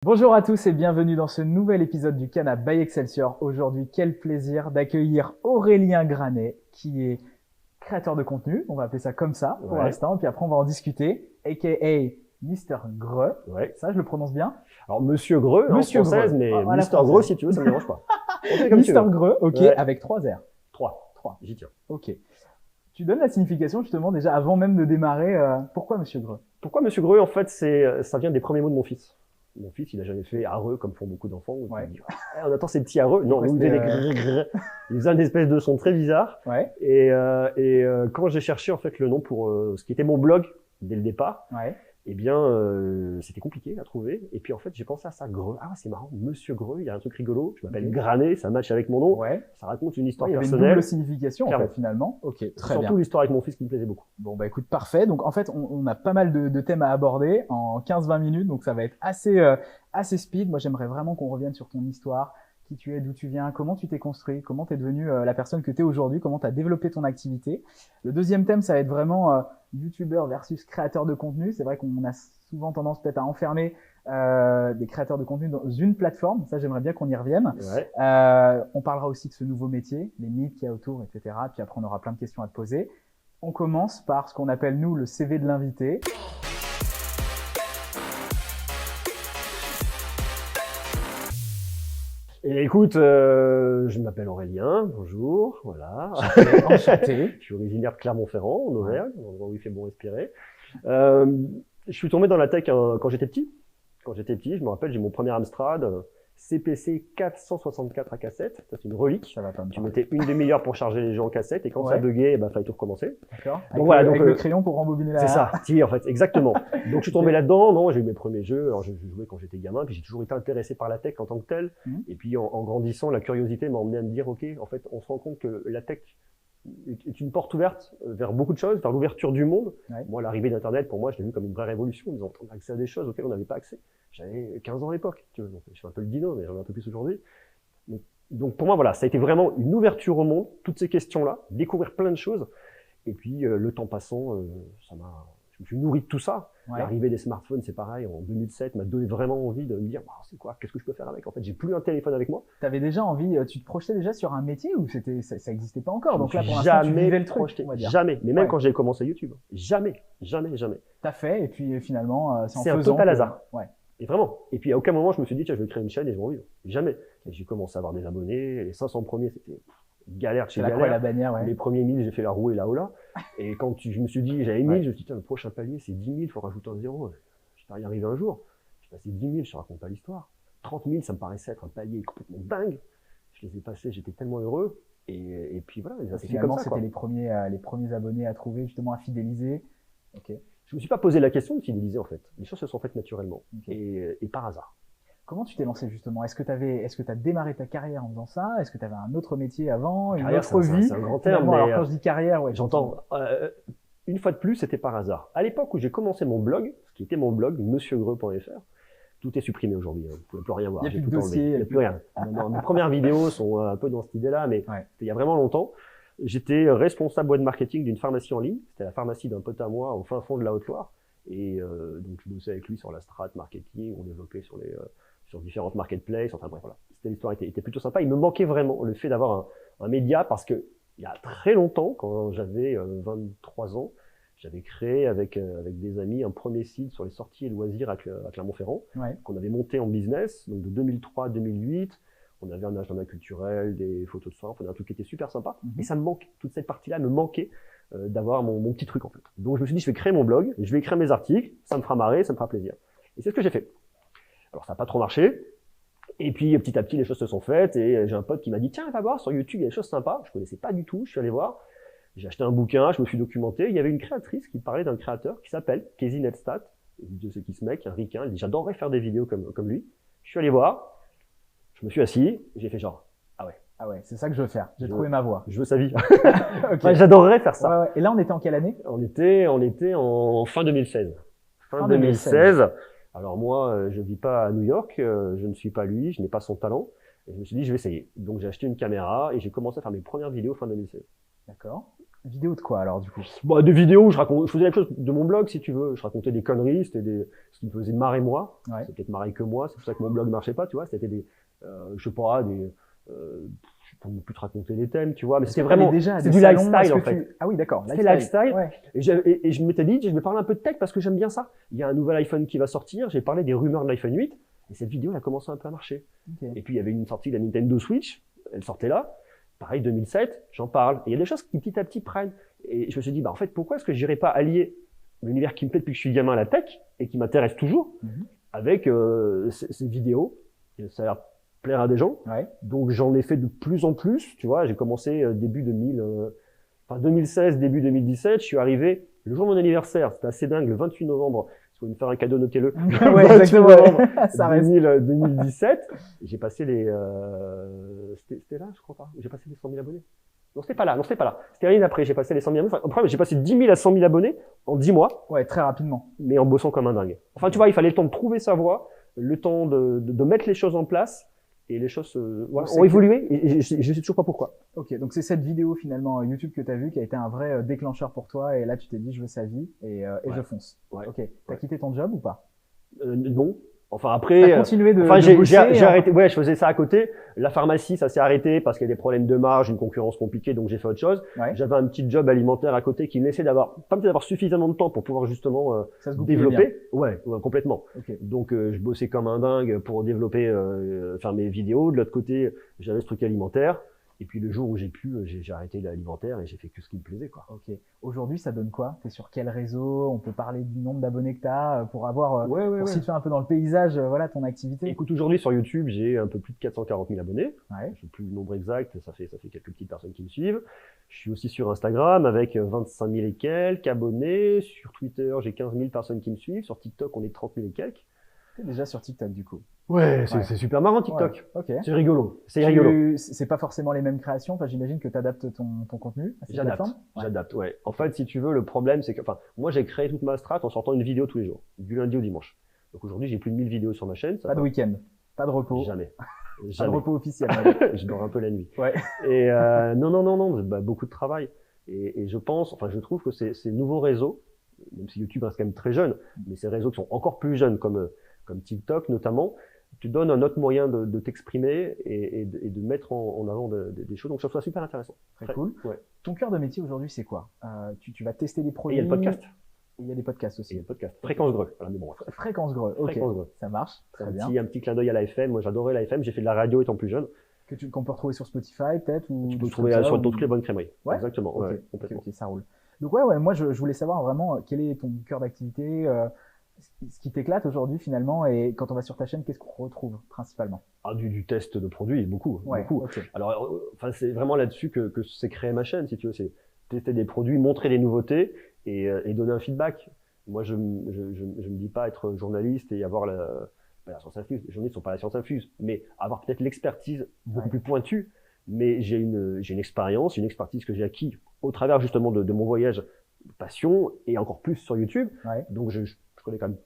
Bonjour à tous et bienvenue dans ce nouvel épisode du Canap by Excelsior. Aujourd'hui, quel plaisir d'accueillir Aurélien Granet, qui est créateur de contenu, on va appeler ça comme ça pour l'instant, et puis après on va en discuter, aka Mister Greux. Ouais. Ça, je le prononce bien. Alors, Monsieur Greux, Monsieur en française, Greux. mais À la Mister française. Greux, si tu veux, ça me dérange pas. On fait comme tu Mister veux. Greux, ok, Ouais. avec 3 R. 3. 3. J'y tiens. Ok. Tu donnes la signification justement déjà avant même de démarrer. Pourquoi Monsieur Greux? Pourquoi Monsieur Greux, en fait, ça vient des premiers mots de mon fils. Mon fils, il a jamais fait areux comme font beaucoup d'enfants. Ouais. Il dit, on attend ces petits areux. Non, Ouais, nous, il faisait des c'était, grrr. Il faisait une espèce de son très bizarre. Ouais, Et quand j'ai cherché, en fait, le nom pour ce qui était mon blog, dès le départ, ouais. eh bien, c'était compliqué à trouver. Et puis, en fait, j'ai pensé à ça, Greux. Ah, c'est marrant, Monsieur Greux, il y a un truc rigolo. Je m'appelle Ok. Granet, ça match avec mon nom. Ouais. Ça raconte une histoire Il y avait une personnelle. double signification en Clairement. fait finalement. Ok, très bien. Surtout l'histoire avec mon fils qui me plaisait beaucoup. Bon bah écoute, parfait. Donc en fait, on a pas mal de thèmes à aborder en 15-20 minutes, donc ça va être assez speed. Moi, j'aimerais vraiment qu'on revienne sur ton histoire, qui tu es, d'où tu viens, comment tu t'es construit, comment tu es devenu la personne que tu es aujourd'hui, comment tu as développé ton activité. Le deuxième thème, ça va être vraiment youtubeur versus créateur de contenu. C'est vrai qu'on a souvent tendance peut-être à enfermer des créateurs de contenu dans une plateforme. Ça, j'aimerais bien qu'on y revienne. Ouais. On parlera aussi de ce nouveau métier, les mythes qu'il y a autour, etc. Puis après, on aura plein de questions à te poser. On commence par ce qu'on appelle, nous, le CV de l'invité. Et écoute, je m'appelle Aurélien, bonjour, voilà. Enchanté. Je suis originaire de Clermont-Ferrand, en Auvergne, un endroit où il fait bon respirer. Je suis tombé dans la tech quand j'étais petit. Quand j'étais petit, je me rappelle, j'ai mon premier Amstrad, CPC 464 à cassette, ça c'est une relique. Ça va pas me Tu parler. mettais une demi-heure pour charger les jeux en cassette, et quand Ouais. ça buguait, eh ben, fallait tout recommencer. D'accord. Avec, Donc voilà, avec donc, le crayon pour rembobiner la... C'est ça, si, en fait, exactement. Donc je suis tombé là-dedans, non, j'ai eu mes premiers jeux, alors je jouais quand j'étais gamin, puis j'ai toujours été intéressé par la tech en tant que telle. Mhm. Et puis en grandissant, la curiosité m'a emmené à me dire, ok, en fait, on se rend compte que la tech est une porte ouverte vers beaucoup de choses, vers l'ouverture du monde. Ouais. Moi, l'arrivée d'Internet, pour moi, je l'ai vu comme une vraie révolution, en disant, on a accès à des choses auxquelles on n'avait pas accès. J'avais 15 ans à l'époque, tu vois, donc je suis un peu le dino, mais j'en ai un peu plus aujourd'hui. Donc pour moi, voilà, ça a été vraiment une ouverture au monde, toutes ces questions-là, découvrir plein de choses. Et puis le temps passant, je me suis nourri de tout ça. Ouais. L'arrivée des smartphones, c'est pareil, en 2007, m'a donné vraiment envie de me dire, bah, c'est quoi, qu'est-ce que je peux faire avec? En fait, j'ai plus un téléphone avec moi. T'avais déjà envie, tu te projetais déjà sur un métier ou ça existait pas encore? Donc Je là, me pour suis l'instant, tu jamais vivais le truc, projeté, on va dire. jamais. Mais même Ouais. quand j'ai commencé YouTube, jamais. T'as fait, et puis finalement, c'est en C'est un faisant total que- hasard. Ouais. Et vraiment. Et puis à aucun moment, je me suis dit, tiens, je vais créer une chaîne et je vais en vivre. Jamais. Et j'ai commencé à avoir des abonnés. Les 500 premiers, c'était galère chez C'est la croix et la galère. bannière, ouais. Les premiers 1000, j'ai fait la roue et la hola. Et quand je me suis dit, j'avais 1000, Ouais. je me suis dit, tiens, le prochain palier, c'est 10 000, il faut rajouter un zéro. Je vais y arriver un jour. J'ai passé 10 000, je te raconte pas l'histoire. 30 000, ça me paraissait être un palier complètement dingue. Je les ai passés, j'étais tellement heureux. Et puis voilà, ça s'est fait comme Finalement, ça, quoi. c'était les premiers abonnés à trouver, justement, à fidéliser. Ok. Je me suis pas posé la question de fidéliser, en fait. Les choses se sont faites naturellement. Ok. Et par hasard. Comment tu t'es lancé justement? Est-ce que t'as démarré ta carrière en faisant ça? Est-ce que t'avais un autre métier avant, une Carrière, autre c'est vie? un grand terme, Finalement, mais alors quand je dis carrière, ouais, j'entends. Une fois de plus, c'était par hasard. À l'époque où j'ai commencé mon blog, ce qui était mon blog, monsieurgreux.fr, tout est supprimé aujourd'hui, hein. Vous pouvez plus rien voir. Il y a J'ai plus de tout enlevé. dossier, Il n'y a plus rien. Non, mes premières vidéos sont un peu dans cette idée-là, mais Ouais. c'était il y a vraiment longtemps. J'étais responsable web marketing d'une pharmacie en ligne. C'était la pharmacie d'un pote à moi au fin fond de la Haute-Loire. Et donc je bossais avec lui sur la strat marketing, on développait sur différentes marketplaces. Enfin bref, voilà. L'histoire était plutôt sympa. Il me manquait vraiment le fait d'avoir un média parce que il y a très longtemps, quand j'avais 23 ans, j'avais créé avec des amis un premier site sur les sorties et loisirs à Clermont-Ferrand, Ouais. qu'on avait monté en business, donc de 2003 à 2008. On avait un agenda culturel, des photos de soins, enfin un truc qui était super sympa. Mhm. Et ça me manque, toute cette partie-là me manquait d'avoir mon petit truc en fait. Donc je me suis dit, je vais créer mon blog, je vais écrire mes articles, ça me fera marrer, ça me fera plaisir. Et c'est ce que j'ai fait. Alors ça n'a pas trop marché. Et puis petit à petit, les choses se sont faites et j'ai un pote qui m'a dit, tiens, va voir sur YouTube, il y a des choses sympas. Je connaissais pas du tout, je suis allé voir. J'ai acheté un bouquin, je me suis documenté. Il y avait une créatrice qui parlait d'un créateur qui s'appelle Casey Neistat. Je sais qui ce mec, un ricain. Il dit, j'adorerais faire des vidéos comme lui. Je suis allé voir, je me suis assis, j'ai fait genre, Ah ouais, c'est ça que je veux faire. J'ai Je- trouvé ma voie. je veux sa vie. Ok. Ouais, j'adorerais faire ça. Ouais, ouais. Et là, on était en quelle année? On était en fin 2016. Fin 2016. Alors moi, je vis pas à New York, je ne suis pas lui, je n'ai pas son talent. Et je me suis dit, je vais essayer. Donc j'ai acheté une caméra et j'ai commencé à faire mes premières vidéos fin 2016. D'accord. Vidéo de quoi alors du coup? Bon, des vidéos où je faisais quelque chose de mon blog si tu veux. Je racontais des conneries, ce qui me faisait marrer moi. Ouais. C'est peut-être marrer que moi, c'est pour ça que mon blog marchait pas, tu vois. C'était je sais pas, je peux plus te raconter les thèmes, tu vois. Mais c'était vraiment, c'est du lifestyle en fait. Ah oui, d'accord. C'était lifestyle. Ouais. Et je m'étais dit, je vais parler un peu de tech parce que j'aime bien ça. Il y a un nouvel iPhone qui va sortir. J'ai parlé des rumeurs de l'iPhone 8 et cette vidéo elle a commencé un peu à marcher. Okay. Et puis il y avait une sortie de la Nintendo Switch, elle sortait là. Pareil 2007, j'en parle. Et il y a des choses qui petit à petit prennent. Et je me suis dit, bah en fait, pourquoi est-ce que j'irais pas allier l'univers qui me plaît depuis que je suis gamin à la tech et qui m'intéresse toujours avec ces vidéos. Ça a l'air plaire à des gens. Ouais. Donc j'en ai fait de plus en plus. Tu vois, j'ai commencé début 2016, début 2017. Je suis arrivé le jour de mon anniversaire. C'était assez dingue, le 28 novembre. Si vous voulez me faire un cadeau, notez-le. Ouais, exactement. Ça reste. 2017. J'ai passé c'était là, je crois pas. J'ai passé les 100 000 abonnés. Non, c'était pas là. C'était l'année d'après. J'ai passé les 100 000 abonnés. Enfin, j'ai passé 10 000 à 100 000 abonnés en 10 mois. Ouais, très rapidement. Mais en bossant comme un dingue. Enfin, tu vois, il fallait le temps de trouver sa voie, le temps de mettre les choses en place. Et les choses ont évolué et je sais toujours pas pourquoi. Ok, donc c'est cette vidéo finalement YouTube que tu as vue qui a été un vrai déclencheur pour toi et là tu t'es dit je veux sa vie et je fonce. Ouais. Ok, t'as quitté ton job ou pas? Non. Enfin après, t'as continué de j'ai arrêté. Ouais, je faisais ça à côté. La pharmacie, ça s'est arrêté parce qu'il y a des problèmes de marge, une concurrence compliquée, donc j'ai fait autre chose. Ouais. J'avais un petit job alimentaire à côté qui me laissait d'avoir suffisamment de temps pour pouvoir justement développer. Ouais, complètement. Okay. Donc je bossais comme un dingue pour développer, faire mes vidéos. De l'autre côté, j'avais ce truc alimentaire. Et puis le jour où j'ai pu, j'ai arrêté l'alimentaire et j'ai fait que ce qui me plaisait, quoi. Ok. Aujourd'hui, ça donne quoi? T'es sur quel réseau? On peut parler du nombre d'abonnés que t'as pour avoir, pour situer un peu dans le paysage, voilà, ton activité. Écoute, aujourd'hui sur YouTube, j'ai un peu plus de 440 000 abonnés. Ouais. Je sais plus le nombre exact, ça fait quelques petites personnes qui me suivent. Je suis aussi sur Instagram avec 25 000 et quelques abonnés. Sur Twitter, j'ai 15 000 personnes qui me suivent. Sur TikTok, on est 30 000 et quelques. T'es déjà sur TikTok du coup. Ouais, c'est super marrant TikTok. Ouais. Okay. C'est rigolo. C'est pas forcément les mêmes créations. Enfin, j'imagine que tu adaptes ton contenu à cette plateforme. J'adapte, ouais. En fait, si tu veux, le problème, c'est que, moi, j'ai créé toute ma strat en sortant une vidéo tous les jours, du lundi au dimanche. Donc aujourd'hui, j'ai plus de 1000 vidéos sur ma chaîne. Pas de week-end, pas de repos. Jamais. Pas de repos officiel. Je dors un peu la nuit. Ouais. Et non, beaucoup de travail. Et je trouve que ces nouveaux réseaux, même si YouTube reste quand même très jeune, mais ces réseaux qui sont encore plus jeunes, comme TikTok notamment, tu donnes un autre moyen de t'exprimer et de mettre en avant des choses. Donc, je trouve ça super intéressant. Très cool. Ouais. Ton cœur de métier aujourd'hui, c'est quoi? Tu vas tester des produits. Et il y a le podcast. Il y a des podcasts aussi. Il y a le podcast. Fréquence Greux. Voilà, mais bon, Fréquence Greux. Ok. Fréquence Greux. Ça marche. Très bien. Un petit clin d'œil à la FM. Moi, j'adorais la FM. J'ai fait de la radio étant plus jeune. Qu'on peut retrouver sur Spotify, peut-être, ou tu peux trouver sur toutes les bonnes crèmeries. Ouais. Exactement. Okay. Ouais, complètement. Ok, ça roule. Donc moi, je voulais savoir vraiment quel est ton cœur d'activité, ce qui t'éclate aujourd'hui finalement, et quand on va sur ta chaîne, qu'est-ce qu'on retrouve principalement? Du test de produits, beaucoup. Okay. Alors, c'est vraiment là-dessus que c'est créé ma chaîne, si tu veux. C'est tester des produits, montrer des nouveautés et donner un feedback. Moi, je me dis pas être journaliste et avoir la science infuse. Les journalistes sont pas la science infuse, mais avoir peut-être l'expertise beaucoup plus pointue. Mais j'ai une expérience, une expertise que j'ai acquis au travers justement de mon voyage passion et encore plus sur YouTube. Donc je connais quand même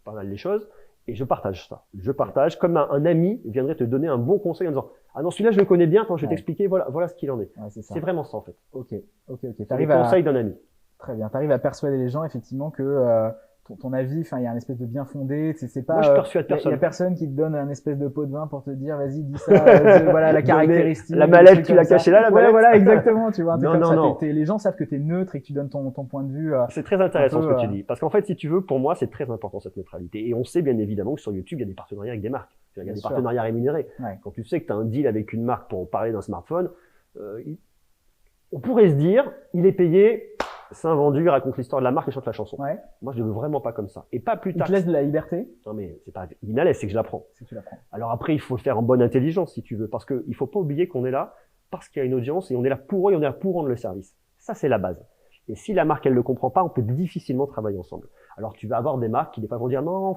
pas mal les choses et je partage ça. Je partage comme un ami viendrait te donner un bon conseil en disant ah non, celui-là je le connais bien, attends, je vais t'expliquer, voilà ce qu'il en est. C'est vraiment ça en fait. Ok. T'arrives à conseil d'un ami. Très bien. T'arrives à persuader les gens effectivement que ton avis, il y a un espèce de bien fondé, c'est pas. Moi, je persuade personne. Il y a personne qui te donne un espèce de pot de vin pour te dire, vas-y, dis ça, voilà, la caractéristique. La mallette, tu l'as cachée là, la mallette. Voilà, exactement, tu vois, non. Les gens savent que t'es neutre et que tu donnes ton point de vue. C'est très intéressant ce que tu dis. Parce qu'en fait, si tu veux, pour moi, c'est très important, cette neutralité. Et on sait bien évidemment que sur YouTube, il y a des partenariats avec des marques. Il y a des partenariats rémunérés. Quand tu sais que tu as un deal avec une marque pour parler d'un smartphone, on pourrait se dire, il est payé, c'est un vendu, raconte l'histoire de la marque et chante la chanson. Moi, je ne veux vraiment pas comme ça. Et pas plus tard. Il te laisse de la liberté? Non, mais c'est pas, il me laisse, c'est que je la prends. C'est que tu la prends. Alors après, il faut le faire en bonne intelligence, si tu veux, parce que il faut pas oublier qu'on est là parce qu'il y a une audience et on est là pour eux et on est là pour rendre le service. Ça, c'est la base. Et si la marque, elle le comprend pas, on peut difficilement travailler ensemble. Alors, tu vas avoir des marques qui des fois vont dire non.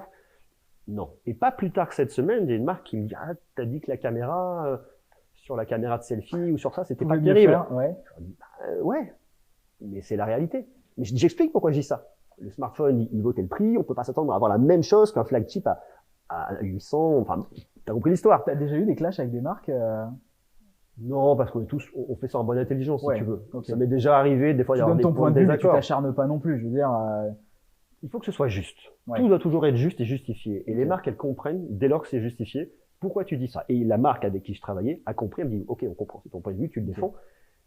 Et pas plus tard que cette semaine, j'ai une marque qui me dit, ah, t'as dit que la caméra, sur la caméra de selfie ou sur ça, c'était pas terrible. Je dis, ouais. Mais c'est la réalité. Mais j'explique pourquoi je dis ça. Le smartphone, il vaut tel prix, on peut pas s'attendre à avoir la même chose qu'un flagship à 800, enfin, T'as compris l'histoire? T'as déjà eu des clashs avec des marques Non, parce qu'on est tous, on fait ça en bonne intelligence, si Ouais, tu veux. ok. Ça m'est déjà arrivé, des fois, il y Tu a donnes des ton points point de de vue, mais tu désaccord. t'acharnes pas non plus. Je veux dire, Il faut que ce soit juste. ouais. Tout doit toujours être juste et justifié. Et les Ok. marques, elles comprennent, dès lors que c'est justifié, pourquoi tu dis ça. Et la marque avec qui je travaillais a compris, elle me dit, ok, on comprend, c'est ton point de vue, tu le défends,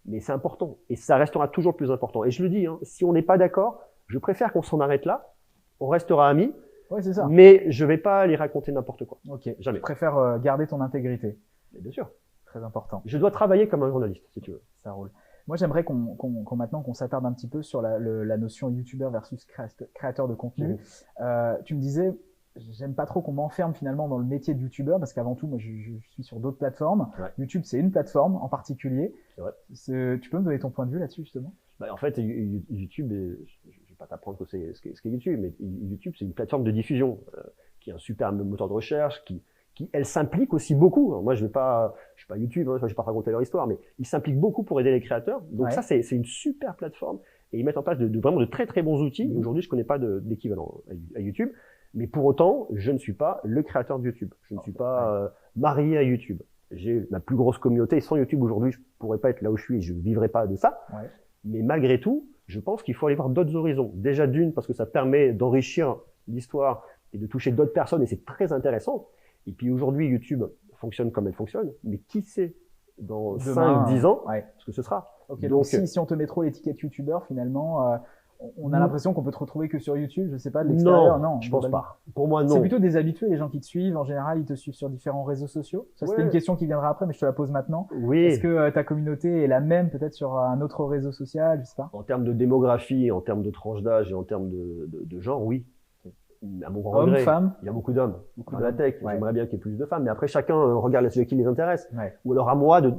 mais c'est important. Et ça restera toujours le plus important. Et je le dis, hein, si on n'est pas d'accord, je préfère qu'on s'en arrête là, on restera amis, Ouais, c'est ça. mais je vais pas aller raconter n'importe quoi. Ok. Jamais. Je préfère garder ton intégrité. Mais bien sûr. Très important. Je dois travailler comme un journaliste, si tu veux. Ça roule. Moi, j'aimerais maintenant qu'on s'attarde un petit peu sur la notion youtubeur versus créateur de contenu. Tu me disais, j'aime pas trop qu'on m'enferme finalement dans le métier de youtubeur parce qu'avant tout, moi, je suis sur d'autres plateformes. Ouais. YouTube, c'est une plateforme en particulier. C'est vrai. Tu peux me donner ton point de vue là-dessus justement? Bah, en fait, YouTube, je vais pas t'apprendre que c'est ce qu'est YouTube, mais YouTube, c'est une plateforme de diffusion qui est un super moteur de recherche, qui elle s'implique aussi beaucoup. Alors moi, je suis pas YouTube, hein, je vais pas raconter leur histoire, mais ils s'impliquent beaucoup pour aider les créateurs. Donc Ouais. ça, c'est une super plateforme et ils mettent en place vraiment de très très bons outils. Aujourd'hui, je connais pas d'équivalent à YouTube, mais pour autant, je ne suis pas le créateur de YouTube. Je ne suis pas marié à YouTube. J'ai ma plus grosse communauté. Sans YouTube aujourd'hui, je pourrais pas être là où je suis et je vivrais pas de ça. Ouais. Mais malgré tout, je pense qu'il faut aller voir d'autres horizons. Déjà d'une, parce que ça permet d'enrichir l'histoire et de toucher d'autres personnes et c'est très intéressant. Et puis aujourd'hui, YouTube fonctionne comme elle fonctionne, mais qui sait dans Demain, 5-10 ans ouais. ce que ce sera. Ok, donc si on te met trop l'étiquette youtubeur, finalement, on a l'impression qu'on peut te retrouver que sur YouTube, je sais pas, de l'extérieur. Non, je pense pas. Pour moi, non. C'est plutôt des habitués, les gens qui te suivent. En général, ils te suivent sur différents réseaux sociaux. Ça, c'était une question qui viendra après, mais je te la pose maintenant. Oui. Est-ce que ta communauté est la même peut-être sur un autre réseau social, je sais pas? En termes de démographie, en termes de tranche d'âge et en termes de genre, oui. À mon grand Hommes, regret, femmes? il y a beaucoup d'hommes dans la tech. Ouais. J'aimerais bien qu'il y ait plus de femmes, mais après chacun regarde le sujet qui les intéresse. Ouais. Ou alors à moi de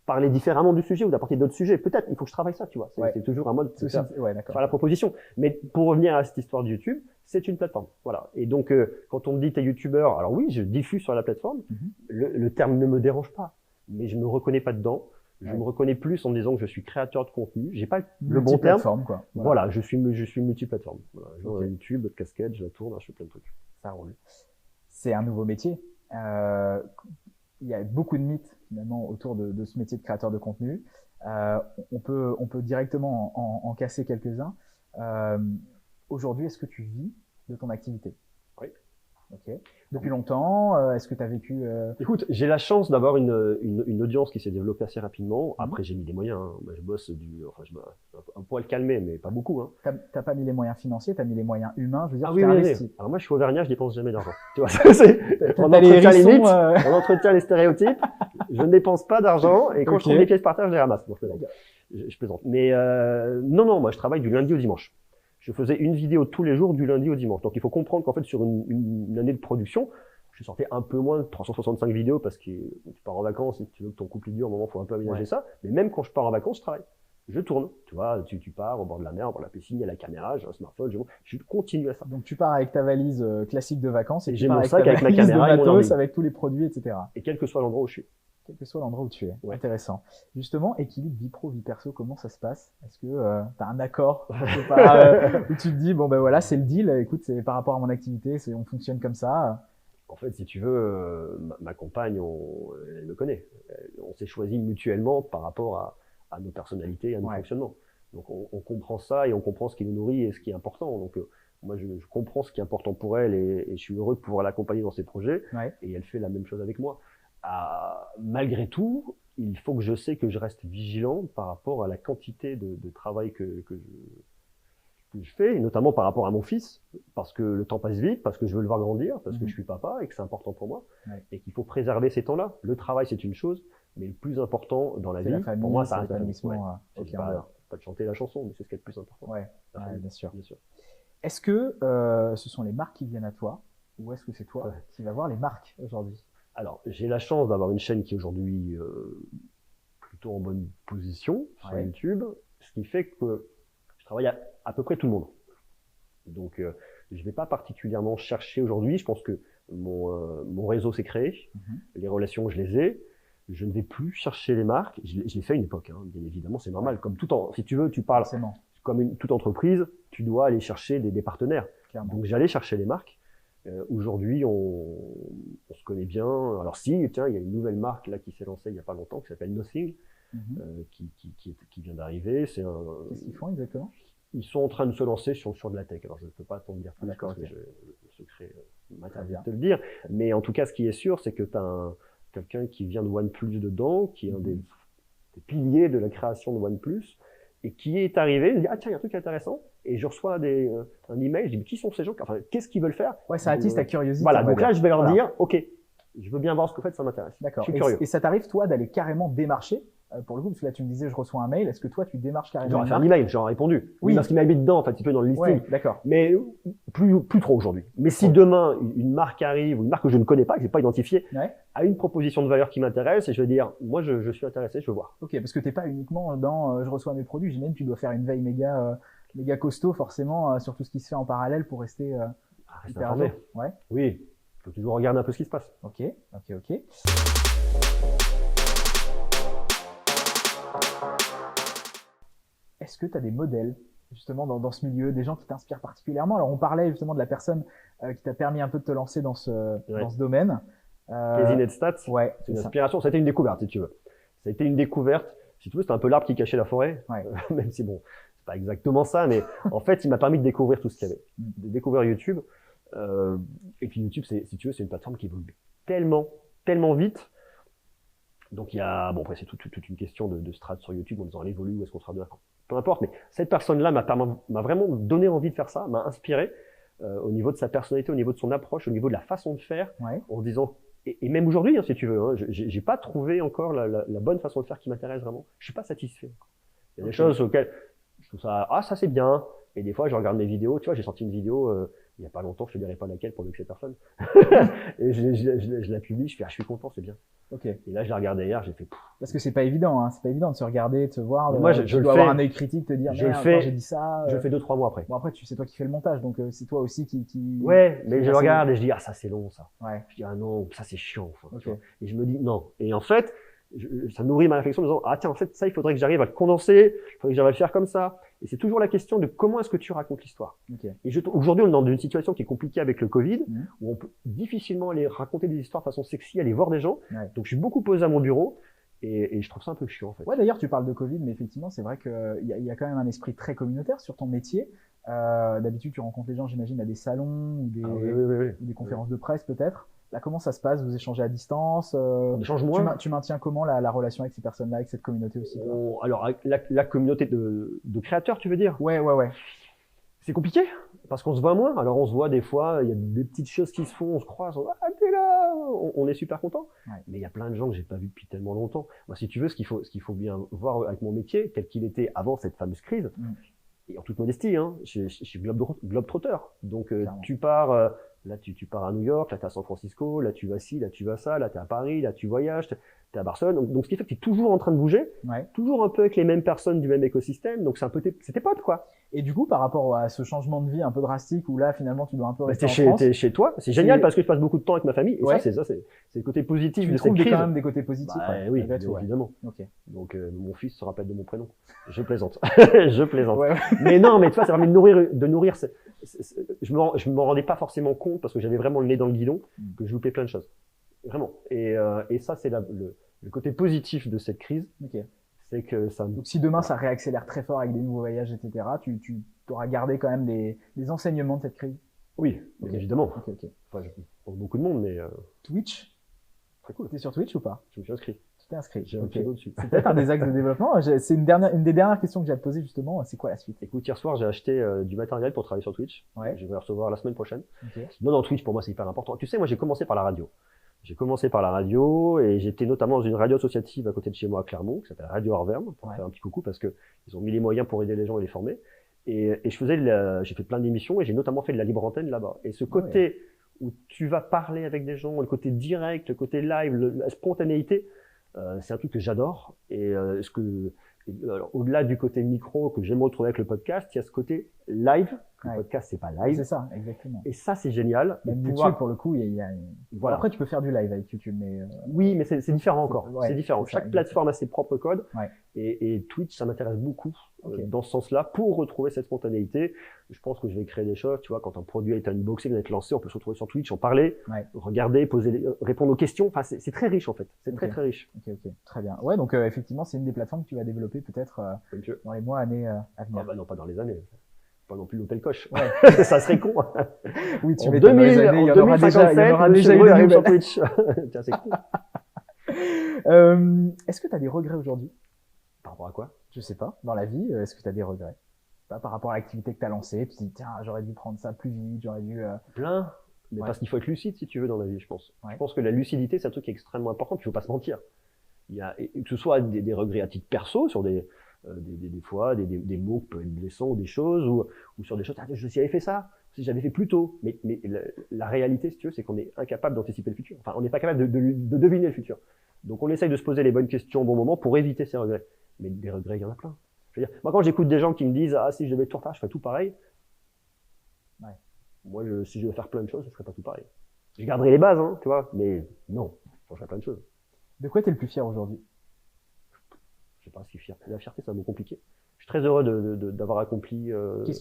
parler différemment du sujet ou d'apporter d'autres sujets. Peut-être, il faut que je travaille ça, tu vois. C'est toujours un mode de faire la proposition. Mais pour revenir à cette histoire de YouTube, c'est une plateforme. Voilà. Et donc, quand on me dit t'es youtubeur, alors oui, je diffuse sur la plateforme. Le terme ne me dérange pas, mais je me reconnais pas dedans. Je me reconnais plus en me disant que je suis créateur de contenu. J'ai pas le bon terme. Quoi. Voilà, je suis multiplateforme. Voilà, je joue à YouTube, casquette, je la tourne, je fais plein de trucs. Ça roule. C'est un nouveau métier. Il y a beaucoup de mythes finalement autour de ce métier de créateur de contenu. On peut directement en casser quelques-uns. Aujourd'hui, est-ce que tu vis de ton activité? Oui. Ok. Depuis longtemps, est-ce que tu as vécu Écoute, j'ai la chance d'avoir une audience qui s'est développée assez rapidement. Après, j'ai mis des moyens. Hein. Moi, je bosse un poil calmé, mais pas beaucoup. Hein. T'as pas mis les moyens financiers, t'as mis les moyens humains. Je veux dire, oui, investi. Alors moi, je suis auvergnat, je dépense jamais d'argent. Tu vois, on entretient les mythes, on entretient les stéréotypes. Je ne dépense pas d'argent et quand je trouve des pièces par terre, je les ramasse. Bon, je plaisante. Mais non, moi, je travaille du lundi au dimanche. Je faisais une vidéo tous les jours du lundi au dimanche. Donc, il faut comprendre qu'en fait, sur une année de production, je sortais un peu moins de 365 vidéos parce que tu pars en vacances et tu veux que ton couple dure, au moment, il faut un peu aménager ça. Mais même quand je pars en vacances, je travaille. Je tourne. Tu vois, tu pars au bord de la mer, au bord de la piscine, il y a la caméra, j'ai un smartphone, je continue à ça. Donc, tu pars avec ta valise classique de vacances et j'ai mon sac avec ma caméra de matos avec tous les produits, etc. Et quel que soit l'endroit où je suis. Quel que soit l'endroit où tu es. Ouais. Intéressant. Justement, équilibre vie pro, vie perso, comment ça se passe? Est-ce que tu as un accord où tu te dis, bon ben voilà, c'est le deal, écoute, c'est par rapport à mon activité, on fonctionne comme ça. En fait, si tu veux, ma compagne, elle me connaît. On s'est choisi mutuellement par rapport à nos personnalités et à nos fonctionnements. Donc on comprend ça et on comprend ce qui nous nourrit et ce qui est important. Donc moi, je comprends ce qui est important pour elle et je suis heureux de pouvoir l'accompagner dans ses projets. Et elle fait la même chose avec moi. Malgré tout, il faut que je sais que je reste vigilant par rapport à la quantité de travail que je fais, et notamment par rapport à mon fils, parce que le temps passe vite, parce que je veux le voir grandir, parce que je suis papa et que c'est important pour moi, et qu'il faut préserver ces temps-là. Le travail, c'est une chose, mais le plus important dans la vie, famille, pour moi, ça reste l'épanouissement. Pas de chanter la chanson, mais c'est ce qui est le plus important. Bien sûr. Est-ce que ce sont les marques qui viennent à toi, ou est-ce que c'est toi qui vas voir les marques aujourd'hui? Alors, j'ai la chance d'avoir une chaîne qui est aujourd'hui plutôt en bonne position sur YouTube, ce qui fait que je travaille à peu près tout le monde. Donc, je ne vais pas particulièrement chercher aujourd'hui. Je pense que mon réseau s'est créé, les relations, je les ai. Je ne vais plus chercher les marques. Je l'ai fait à une époque, hein, bien évidemment, c'est normal. Comme si tu veux, tu parles comme toute entreprise, tu dois aller chercher des partenaires. Clairement. Donc, j'allais chercher les marques. Aujourd'hui, on se connaît bien. Alors si, tiens, il y a une nouvelle marque là qui s'est lancée il y a pas longtemps qui s'appelle Nothing, qui vient d'arriver. C'est un. Qu'est-ce qu'ils font exactement? Ils sont en train de se lancer sur de la tech. Alors je ne peux pas t'en dire plus D'accord, parce que ok. le secret m'interdit de te le dire. Mais en tout cas, ce qui est sûr, c'est que tu as quelqu'un qui vient de OnePlus dedans, qui est un des piliers de la création de OnePlus, et qui est arrivé, il me dit ah tiens, il y a un truc intéressant, et je reçois un email, je dis mais qui sont ces gens, enfin qu'est-ce qu'ils veulent faire? Ouais, ça attise ta curiosité. Voilà, donc là je vais leur Voilà. dire ok, je veux bien voir ce que vous faites, ça m'intéresse. D'accord. Je suis curieux. Et ça t'arrive toi d'aller carrément démarcher pour le coup, parce que là tu me disais je reçois un mail, est-ce que toi tu démarches carrément? J'aurais fait un email, j'aurais répondu. Oui. Parce qu'il m'a mis dedans, en fait, un petit peu dans le listing. Ouais, d'accord. Mais plus trop aujourd'hui. Mais si demain une marque arrive, ou une marque que je ne connais pas, que j'ai pas identifiée, a une proposition de valeur qui m'intéresse, et je vais dire, moi je suis intéressé, je veux voir. Ok, parce que t'es pas uniquement dans je reçois mes produits, j'imagine que tu dois faire une veille méga costaud forcément sur tout ce qui se fait en parallèle pour rester Reste hyper informé. à jour. Ouais. Oui, il faut toujours regarder un peu ce qui se passe. Ok. Est-ce que tu as des modèles justement dans ce milieu, des gens qui t'inspirent particulièrement? Alors on parlait justement de la personne qui t'a permis un peu de te lancer dans ce domaine. Casey Neistat, ouais, c'est une inspiration, ça a été une découverte si tu veux. Ça a été une découverte, si tu veux, c'était un peu l'arbre qui cachait la forêt, même si bon, c'est pas exactement ça, mais en fait il m'a permis de découvrir tout ce qu'il y avait, de découvrir YouTube. Et puis YouTube, si tu veux, c'est une plateforme qui évolue tellement vite. Donc il y a, bon après c'est toute une question de strat sur YouTube en disant elle évolue, où est-ce qu'on sera demain, peu importe, mais cette personne-là m'a vraiment donné envie de faire ça, m'a inspiré au niveau de sa personnalité, au niveau de son approche, au niveau de la façon de faire, en disant, et même aujourd'hui, hein, si tu veux, hein, j'ai pas trouvé encore la bonne façon de faire qui m'intéresse vraiment, je suis pas satisfait. Il y a des choses auxquelles je trouve ça, ça c'est bien, et des fois je regarde mes vidéos, tu vois, j'ai sorti une vidéo il y a pas longtemps, je te dirai pas laquelle pour que c'est personne, et je la publie, je fais, je suis content, c'est bien. Ok. Et là, je l'ai regardé hier, j'ai fait. Parce que c'est pas évident, hein. C'est pas évident de se regarder, de se voir. Moi, je dois le fais. avoir un œil critique, te dire, merde, j'ai dit ça. Je le fais 2-3 mois après. Bon, après, c'est toi qui fais le montage, donc c'est toi aussi qui. Ouais, mais je regarde et je dis, ah, ça c'est long, ça. Ouais. Je dis, ah non, ça c'est chiant. Enfin, okay. Et je me dis, non. Et en fait, ça nourrit ma réflexion en disant, ah tiens, en fait, ça, il faudrait que j'arrive à le condenser, il faudrait que j'arrive à le faire comme ça. Et c'est toujours la question de comment est-ce que tu racontes l'histoire. Okay. Et aujourd'hui, on est dans une situation qui est compliquée avec le Covid, où on peut difficilement aller raconter des histoires de façon sexy, aller voir des gens. Ouais. Donc, je suis beaucoup posé à mon bureau. Et je trouve ça un peu chiant, en fait. Ouais, d'ailleurs, tu parles de Covid, mais effectivement, c'est vrai qu'il y a quand même un esprit très communautaire sur ton métier. D'habitude, tu rencontres les gens, j'imagine, à des salons ou des conférences de presse, peut-être. Là, comment ça se passe? Vous échangez à distance? On échange moins. Tu maintiens comment la relation avec ces personnes-là, avec cette communauté aussi? Alors, la communauté de créateurs, tu veux dire? Ouais. C'est compliqué, parce qu'on se voit moins. Alors, on se voit des fois, il y a des petites choses qui se font, on se croise, t'es là, on est super content. Ouais. Mais il y a plein de gens que j'ai pas vus depuis tellement longtemps. Moi, si tu veux, ce qu'il faut bien voir avec mon métier, tel qu'il était avant cette fameuse crise, et en toute modestie, hein, je suis globe-trotter. Donc, tu pars, là, tu pars à New York, là, t'es à San Francisco, là, tu vas ci, là, tu vas ça, là, t'es à Paris, là, tu voyages, t'es à Barcelone. Donc, ce qui fait que t'es toujours en train de bouger, toujours un peu avec les mêmes personnes du même écosystème. Donc, c'est un peu c'est tes potes, quoi. Et du coup, par rapport à ce changement de vie un peu drastique où là, finalement, tu dois un peu rester en France. T'es chez toi. C'est génial parce que je passe beaucoup de temps avec ma famille. Et c'est le côté positif de cette crise. Tu trouves quand même des côtés positifs. Oui, évidemment. Okay. Donc, mon fils se rappelle de mon prénom. Je plaisante. Je plaisante. Mais non, mais tu vois, ça permet de nourrir je m'en rendais pas forcément compte parce que j'avais vraiment le nez dans le guidon que je loupais plein de choses. Vraiment. Et ça, c'est le côté positif de cette crise. Okay. C'est que ça. Donc, si demain ça réaccélère très fort avec des nouveaux voyages, etc., tu auras gardé quand même des enseignements de cette crise? Oui, évidemment. Okay. Enfin, pour beaucoup de monde, mais. Twitch? Très cool. T'es sur Twitch ou pas? Je me suis inscrit. Tu t'es inscrit. J'ai un pseudo dessus. C'est peut-être un des axes de développement. C'est une des dernières questions que j'ai à te poser justement. C'est quoi la suite? Écoute, hier soir, j'ai acheté du matériel pour travailler sur Twitch. Ouais. Je vais le recevoir la semaine prochaine. Okay. Non, Twitch, pour moi, c'est hyper important. Tu sais, moi, j'ai commencé par la radio. Et j'étais notamment dans une radio associative à côté de chez moi à Clermont, qui s'appelle Radio Arverne, pour faire un petit coucou parce que ils ont mis les moyens pour aider les gens et les former. Et j'ai fait plein d'émissions et j'ai notamment fait de la libre antenne là-bas. Et ce côté où tu vas parler avec des gens, le côté direct, le côté live, la spontanéité, c'est un truc que j'adore. Et alors, au-delà du côté micro que j'aime retrouver avec le podcast, il y a ce côté live. Le Ouais. podcast, c'est pas C'est live. ça, exactement. Et ça, c'est génial. Même Et YouTube, pour le coup, voilà. Après, tu peux faire du live avec YouTube, mais Oui, mais c'est différent encore. Ouais, c'est différent. c'est ça, Chaque plateforme a ses propres codes. Ouais. Et Twitch, ça m'intéresse beaucoup Ok. dans ce sens-là pour retrouver cette spontanéité. Je pense que je vais créer des choses. Tu vois, quand un produit est unboxé, va être lancé, on peut se retrouver sur Twitch, en parler, Ouais. regarder, répondre aux questions. Enfin, c'est très riche en fait. C'est Ok. très très riche. Ok, très bien. Ouais, donc effectivement, c'est une des plateformes que tu vas développer peut-être Donc, dans les mois, années à ah venir. bah non, pas dans les années. Pas non plus l'hôtel coche. Ouais. Ça serait con. Oui, tu En m'étonnes, dans les années, il y en aura déjà, il y en aura déjà eu des arrive sur nouvelles. Twitch. Tiens, c'est con. Est-ce que tu as des regrets aujourd'hui? Par rapport à quoi? Je sais pas, dans la vie, est-ce que tu as des regrets? Pas par rapport à l'activité que tu as lancée, tu te dis, tiens, j'aurais dû prendre ça plus vite, j'aurais dû... Plein. Mais Ouais. parce qu'il faut être lucide si tu veux dans la vie, je pense. Ouais. Je pense que la lucidité, c'est un truc qui est extrêmement important. Il faut pas se mentir. Il y a, et que ce soit des regrets à titre perso sur des fois des mots qui peuvent être blessants ou des choses ou sur des choses. Ah, si j'avais fait ça, si j'avais fait plus tôt. Mais la réalité, si tu veux, c'est qu'on est incapable d'anticiper le futur. Enfin, on n'est pas capable de deviner le futur. Donc, on essaye de se poser les bonnes questions au bon moment pour éviter ces regrets. Mais des regrets, il y en a plein. Je veux dire, moi, quand j'écoute des gens qui me disent, ah, si je devais tout refaire, je ferais tout pareil. Ouais. Moi, si je devais faire plein de choses, je ferais pas tout pareil. Je garderais les bases, hein, tu vois, mais non, je changerais plein de choses. De quoi tu es le plus fier aujourd'hui? Je sais pas si la fierté, c'est un mot compliqué. Je suis très heureux d'avoir accompli. Qu'est-ce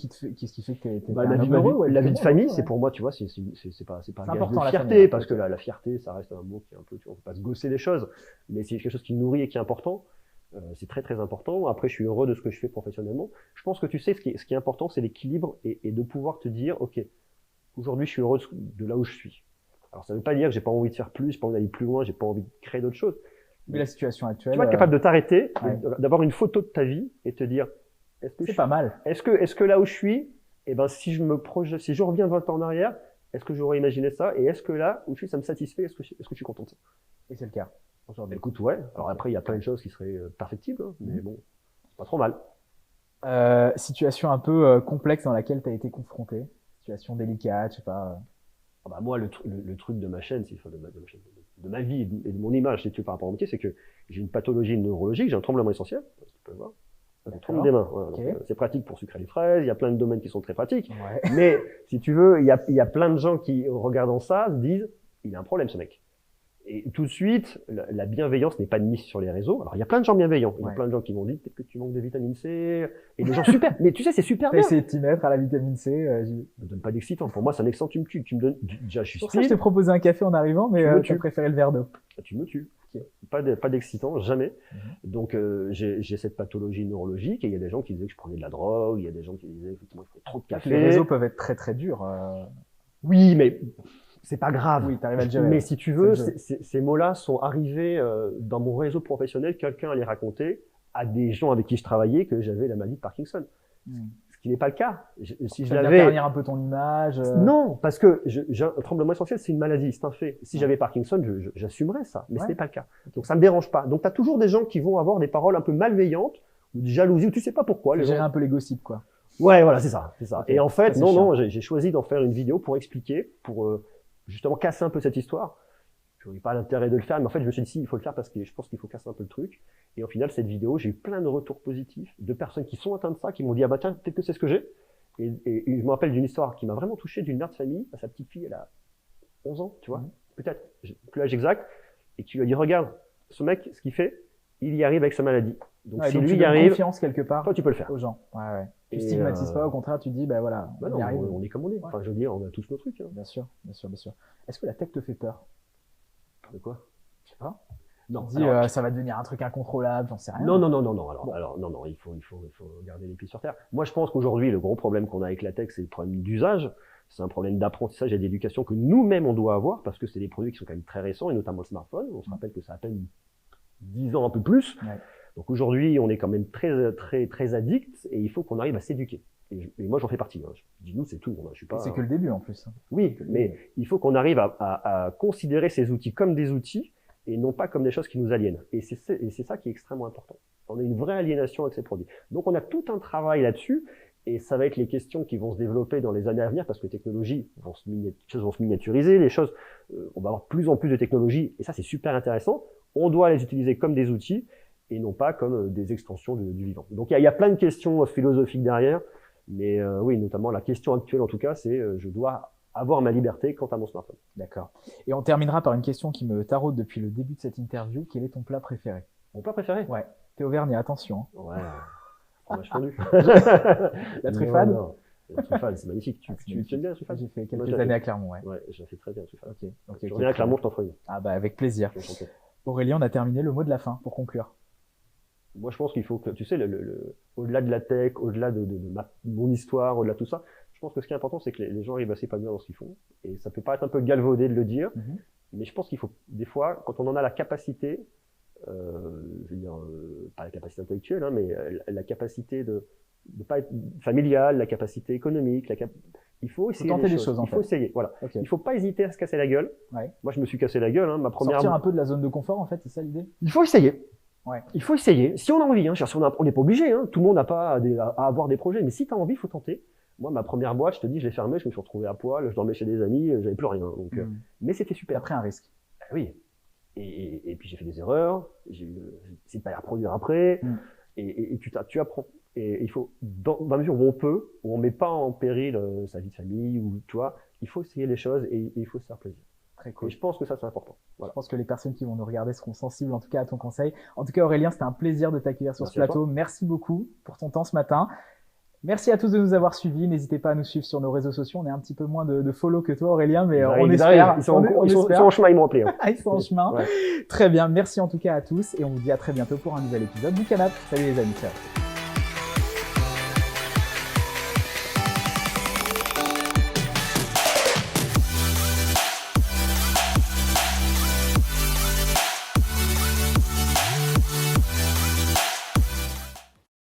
qui fait que t'es Bah, un homme la heureux, ouais, vie de plutôt, famille, ouais. c'est pour moi, tu vois, c'est pas un gage important, de la fierté, famille, parce ok. que la fierté, ça reste un mot qui est un peu, tu vois, on peut pas se gosser des choses, mais c'est quelque chose qui nourrit et qui est important. C'est très très important. Après, je suis heureux de ce que je fais professionnellement. Je pense que tu sais, ce qui est important, c'est l'équilibre et de pouvoir te dire, ok, aujourd'hui, je suis heureux de là où je suis. Alors, ça veut pas dire que j'ai pas envie de faire plus, j'ai pas envie d'aller plus loin, j'ai pas envie de créer d'autres choses. Mais la situation actuelle, Tu vas être capable de t'arrêter, ouais. d'avoir une photo de ta vie et te dire, c'est pas mal. est-ce que là où je suis, eh ben, si je reviens 20 ans en arrière, est-ce que j'aurais imaginé ça? Et est-ce que là où je suis, ça me satisfait? Est-ce que je suis content de ça? Et c'est le cas aujourd'hui. Écoute, ouais. Alors après, il y a plein de choses qui seraient perfectibles, hein, mais bon, c'est pas trop mal. Situation un peu complexe dans laquelle tu as été confronté. Situation délicate, je sais pas. Ah bah moi, le truc de ma chaîne, de ma vie et de mon image, si tu veux, par rapport au métier, c'est que j'ai une pathologie neurologique, j'ai un tremblement essentiel, tu peux le voir. Un tremble des mains. Voilà. Okay. Donc, c'est pratique pour sucrer les fraises, il y a plein de domaines qui sont très pratiques. Ouais. Mais si tu veux, il y a plein de gens qui, en regardant ça, se disent, il a un problème ce mec. Et tout de suite, la bienveillance n'est pas de mise sur les réseaux. Alors, il y a plein de gens bienveillants. Il y a plein de gens qui m'ont dit, peut-être que tu manques de vitamine C. Et des gens super. Mais tu sais, c'est super bien. T'as essayé de t'y mettre à la vitamine C. Ne me donne pas d'excitant. Pour moi, c'est un excitant, tu me tues. Tu me donnes, déjà, je suis pour ça, je t'ai proposé un café en arrivant, mais tu as préféré le verre d'eau. Tu me tues. Okay. Pas d'excitant, jamais. Donc, j'ai cette pathologie neurologique et il y a des gens qui disaient que je prenais de la drogue. Il y a des gens qui disaient, effectivement, je prenais trop de café. Les réseaux peuvent être très, très durs. Oui, mais c'est pas grave. Oui, t'arrives à le gérer. Mais si tu veux, ces mots-là sont arrivés dans mon réseau professionnel. Quelqu'un allait raconter à des gens avec qui je travaillais que j'avais la maladie de Parkinson. Ce qui n'est pas le cas. Si je l'avais, ternir un peu ton image. Non, parce que un tremblement essentiel, c'est une maladie, c'est un fait. Si j'avais Parkinson, j'assumerais ça, mais ce n'est pas le cas. Donc ça me dérange pas. Donc tu as toujours des gens qui vont avoir des paroles un peu malveillantes ou de jalousie ou tu sais pas pourquoi. Gérer un peu les gossips, quoi. Ouais, voilà, c'est ça. Okay. Et en fait, non, j'ai choisi d'en faire une vidéo pour expliquer, pour justement casser un peu cette histoire. Je n'avais pas l'intérêt de le faire, mais en fait, je me suis dit, si, il faut le faire parce que je pense qu'il faut casser un peu le truc. Et au final, cette vidéo, j'ai eu plein de retours positifs de personnes qui sont atteintes de ça, qui m'ont dit, ah bah tiens, peut-être que c'est ce que j'ai. Et je me rappelle d'une histoire qui m'a vraiment touché d'une mère de famille, sa petite fille, elle a 11 ans, tu vois, peut-être, plus l'âge exact, et qui lui a dit, regarde, ce mec, ce qu'il fait, il y arrive avec sa maladie. Donc si lui y arrive, confiance quelque part, toi tu peux le faire. Aux gens. Ouais. Tu stigmatises pas, au contraire, tu dis, bah voilà, on y arrive. On est comme on est. Enfin, je veux dire, on a tous nos trucs. Hein. Bien sûr. Est-ce que la tech te fait peur? De quoi? Je sais pas. Non. Tu dis, ça va devenir un truc incontrôlable, j'en sais rien. Non. Alors, non, il faut garder les pieds sur terre. Moi, je pense qu'aujourd'hui, le gros problème qu'on a avec la tech, c'est le problème d'usage. C'est un problème d'apprentissage et d'éducation que nous-mêmes, on doit avoir parce que c'est des produits qui sont quand même très récents et notamment le smartphone. On se rappelle que ça a à peine 10 ans, un peu plus. Ouais. Donc aujourd'hui, on est quand même très addict et il faut qu'on arrive à s'éduquer. Et moi, j'en fais partie. Hein. Je dis nous, c'est tout. Je suis pas. C'est que le début en plus. Oui, mais il faut qu'on arrive à considérer ces outils comme des outils et non pas comme des choses qui nous aliènent. Et c'est ça qui est extrêmement important. On a une vraie aliénation avec ces produits. Donc on a tout un travail là-dessus et ça va être les questions qui vont se développer dans les années à venir parce que les technologies les choses vont se miniaturiser, on va avoir de plus en plus de technologies et ça c'est super intéressant. On doit les utiliser comme des outils et non pas comme des extensions du vivant. Donc il y a plein de questions philosophiques derrière, mais oui, notamment la question actuelle en tout cas, c'est je dois avoir ma liberté quant à mon smartphone. D'accord. Et on terminera par une question qui me taraude depuis le début de cette interview. Quel est ton plat préféré? Mon plat préféré? Ouais. T'es auvergnat, attention. Ouais, fromage fondu. La truffade? Non. La truffade, c'est magnifique. Tu aimes bien la truffade? J'ai fait quelques années à Clermont, ouais. Ouais, je la fais très bien la truffade. Ok. Je reviens à Clermont, je t'en ferai une. Ah bah avec plaisir. Je Aurélien, on a terminé le mot de la fin pour conclure. Moi, je pense qu'il faut que, tu sais, au-delà de la tech, au-delà de mon histoire, au-delà de tout ça, je pense que ce qui est important, c'est que les gens arrivent à s'épanouir dans ce qu'ils font. Et ça peut paraître un peu galvaudé de le dire, mais je pense qu'il faut, des fois, quand on en a la capacité, je veux dire, pas la capacité intellectuelle, hein, mais la capacité de pas être familiale, la capacité économique, il faut essayer tenter des choses, en il faut essayer, voilà. Okay. Il faut pas hésiter à se casser la gueule. Ouais. Moi, je me suis cassé la gueule, hein, ma première. Sortir un peu de la zone de confort, en fait, c'est ça l'idée? Il faut essayer. Ouais. Il faut essayer. Si on a envie, hein, on n'est pas obligé, hein, tout le monde n'a pas à avoir des projets, mais si tu as envie, il faut tenter. Moi, ma première boîte, je te dis, je l'ai fermée, je me suis retrouvé à poil, je dormais chez des amis, j'avais plus rien. Donc, mais c'était super. Après un risque. Oui. Et puis j'ai fait des erreurs, j'ai essayé de pas les reproduire après, et tu apprends. Et il faut, dans la mesure où on peut, où on met pas en péril sa vie de famille, ou tu vois, il faut essayer les choses et il faut se faire plaisir. Très cool. Et je pense que ça, c'est important. Voilà. Je pense que les personnes qui vont nous regarder seront sensibles, en tout cas, à ton conseil. En tout cas, Aurélien, c'était un plaisir de t'accueillir sur ce plateau. Merci beaucoup pour ton temps ce matin. Merci à tous de nous avoir suivis. N'hésitez pas à nous suivre sur nos réseaux sociaux. On est un petit peu moins de follow que toi, Aurélien, mais on espère. Ils sont en chemin, ils m'ont appelé. Hein. Ils sont en chemin. Ouais. Très bien. Merci en tout cas à tous et on vous dit à très bientôt pour un nouvel épisode du Canap. Salut les amis. Ciao.